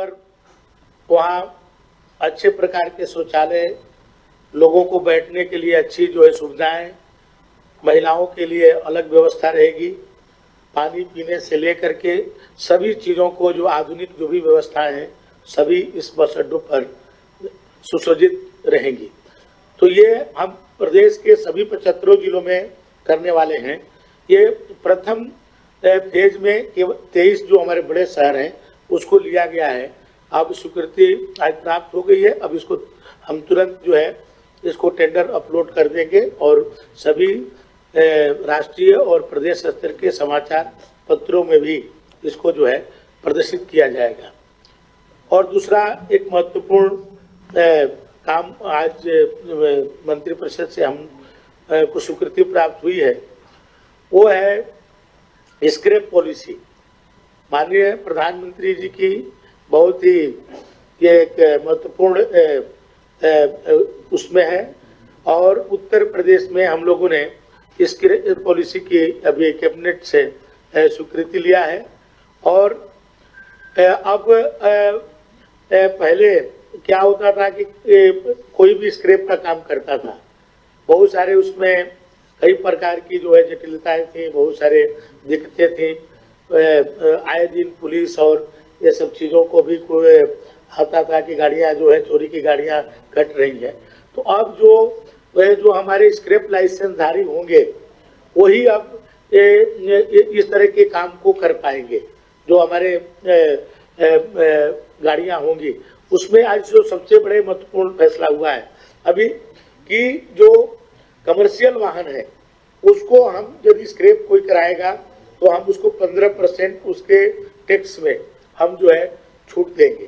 पर वहाँ अच्छे प्रकार के शौचालय, लोगों को बैठने के लिए अच्छी जो है सुविधाएं, महिलाओं के लिए अलग व्यवस्था रहेगी। पानी पीने से लेकर के सभी चीज़ों को जो आधुनिक जो भी व्यवस्थाएं हैं सभी इस बस अड्डों पर सुसज्जित रहेंगी। तो ये हम प्रदेश के सभी 75 जिलों में करने वाले हैं। ये प्रथम फेज में केवल 23 जो हमारे बड़े शहर हैं उसको लिया गया है। अब स्वीकृति आज प्राप्त हो गई है। अब इसको हम तुरंत जो है इसको टेंडर अपलोड कर देंगे और सभी राष्ट्रीय और प्रदेश स्तर के समाचार पत्रों में भी इसको जो है प्रदर्शित किया जाएगा। और दूसरा एक महत्वपूर्ण काम आज मंत्रिपरिषद से हम को स्वीकृति प्राप्त हुई है, वो है स्क्रैप पॉलिसी। माननीय प्रधानमंत्री जी की बहुत ही ये एक महत्वपूर्ण उसमें है और उत्तर प्रदेश में हम लोगों ने स्क्रैप पॉलिसी की अभी कैबिनेट से स्वीकृति लिया है। और अब पहले क्या होता था कि कोई भी स्क्रैप का काम करता था, बहुत सारे उसमें कई प्रकार की जो है जटिलताएं थी, बहुत सारे दिक्कतें थी। आए दिन पुलिस और ये सब चीज़ों को भी कोई आता था कि गाड़ियां जो है चोरी की गाड़ियां कट रही हैं। तो अब जो हमारे स्क्रैप लाइसेंसधारी होंगे वही अब इस तरह के काम को कर पाएंगे। जो हमारे गाड़ियां होंगी उसमें आज जो सबसे बड़े महत्वपूर्ण फैसला हुआ है अभी कि जो कमर्शियल वाहन है उसको हम यदि स्क्रैप कोई कराएगा तो हम उसको 15% उसके टैक्स में हम जो है छूट देंगे।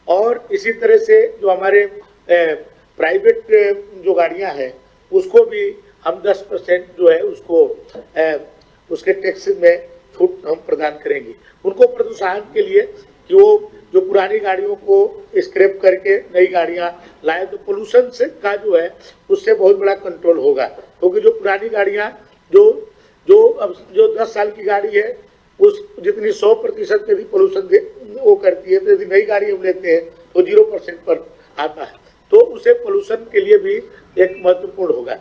और इसी तरह से जो हमारे प्राइवेट जो गाड़ियां हैं उसको भी हम 10% जो है उसको उसके टैक्स में छूट हम प्रदान करेंगे उनको प्रोत्साहन के लिए कि वो जो पुरानी गाड़ियों को स्क्रैप करके नई गाड़ियां लाए तो पोल्यूशन से का जो है उससे बहुत बड़ा कंट्रोल होगा। क्योंकि जो पुरानी गाड़ियां जो 10 साल की गाड़ी है उस जितनी 100% यदि पोल्यूशन वो करती है, तो यदि नई गाड़ी हम लेते हैं तो 0% पर आता है, तो उसे पोल्यूशन के लिए भी एक महत्वपूर्ण होगा।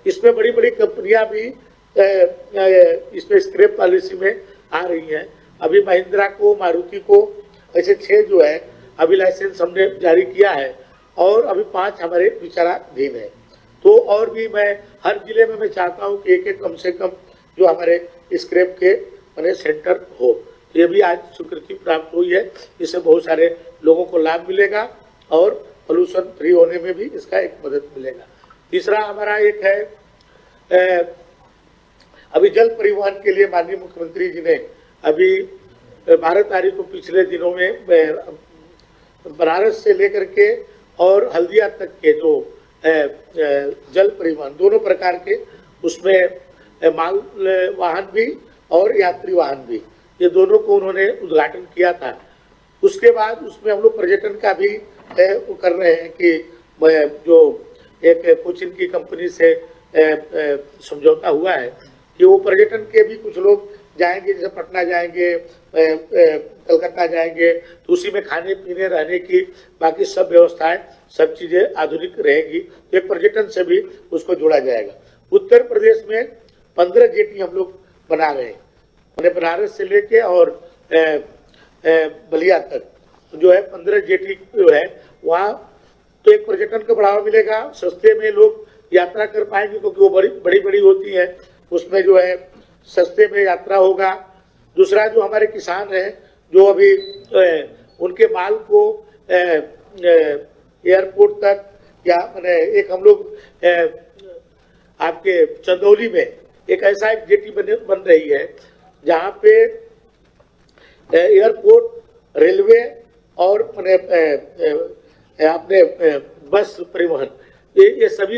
इसमें बड़ी बड़ी कंपनियां भी इसमें स्क्रैप पॉलिसी में आ रही हैं। अभी महिंद्रा को, मारुति को ऐसे 6 जो है अभी लाइसेंस हमने जारी किया है और अभी 5 हमारे विचाराधीन है। तो और भी मैं हर जिले में मैं चाहता हूँ कि एक कम से कम जो हमारे स्क्रैप के मैंने सेंटर हो। ये भी आज स्वीकृति प्राप्त हुई है। इससे बहुत सारे लोगों को लाभ मिलेगा और पोल्यूशन फ्री होने में भी इसका एक मदद मिलेगा। तीसरा हमारा एक है अभी जल परिवहन के लिए माननीय मुख्यमंत्री जी ने अभी 12 तारीख को पिछले दिनों में बनारस से लेकर के और हल्दिया तक के जो जल परिवहन दोनों प्रकार के उसमें माल वाहन भी और यात्री वाहन भी, ये दोनों को उन्होंने उद्घाटन किया था। उसके बाद उसमें हम लोग पर्यटन का भी कर रहे हैं कि जो एक कोचिन की कंपनी से समझौता हुआ है कि वो पर्यटन के भी कुछ लोग जाएंगे, जैसे पटना जाएंगे, कलकत्ता जाएंगे, तो उसी में खाने पीने रहने की बाकी सब व्यवस्थाएं सब चीज़ें आधुनिक रहेगी। तो एक पर्यटन से भी उसको जोड़ा जाएगा। उत्तर प्रदेश में 15 जेटी हम लोग बना रहे हैं, मैंने बनारस से लेके और बलिया तक जो है 15 जेटी जो है वहाँ तो एक पर्यटन को बढ़ावा मिलेगा, सस्ते में लोग यात्रा कर पाएंगे क्योंकि वो बड़ी बड़ी होती है, उसमें जो है सस्ते में यात्रा होगा। दूसरा जो हमारे किसान हैं जो अभी उनके माल को एयरपोर्ट तक या मैंने एक हम लोग आपके चंदौली में एक ऐसा एक जेटी बन रही है जहाँ पे एयरपोर्ट, रेलवे और अपने बस परिवहन ये सभी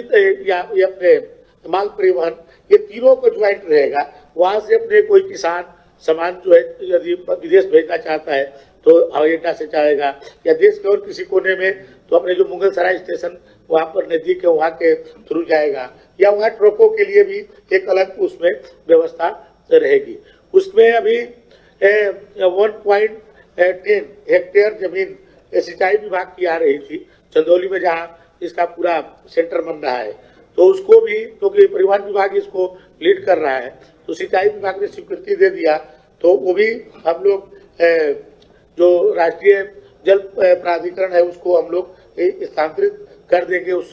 या ये अपने माल परिवहन ये तीनों को ज्वाइंट रहेगा। वहाँ से अपने कोई किसान सामान जो है यदि विदेश भेजना चाहता है तो हवाई अड्डा से जाएगा या देश के और किसी कोने में तो अपने जो मुगल सराय स्टेशन वहाँ पर नज़दीक है वहाँ के थ्रू जाएगा, या वहाँ ट्रकों के लिए भी एक अलग उसमें व्यवस्था रहेगी। उसमें अभी 10 हेक्टेयर जमीन सिंचाई विभाग की आ रही थी चंदौली में, जहां इसका पूरा सेंटर बन रहा है, तो उसको भी, क्योंकि परिवहन विभाग इसको लीड कर रहा है, तो सिंचाई विभाग ने स्वीकृति दे दिया, तो वो भी हम लोग जो राष्ट्रीय जल प्राधिकरण है उसको हम लोग स्थानांतरित कर देंगे उस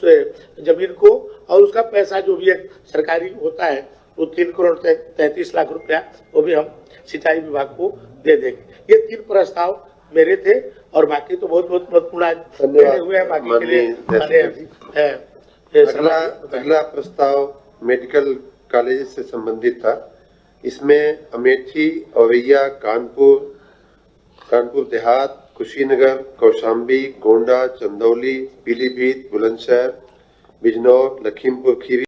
जमीन को, और उसका पैसा जो भी एक सरकारी होता है वो 3 करोड़ 33 लाख रुपया वो भी हम सिंचाई विभाग को दे देंगे। ये 3 प्रस्ताव मेरे थे, और बाकी तो बहुत बहुत महत्वपूर्ण आज हुए हैं। बाकी के लिए अगला प्रस्ताव मेडिकल कॉलेज से संबंधित था। इसमें अमेठी, औरैया, कानपुर देहात, कुशीनगर, कौशाम्बी, गोंडा, चंदौली, पीलीभीत, बुलंदशहर, बिजनौर, लखीमपुर खीरी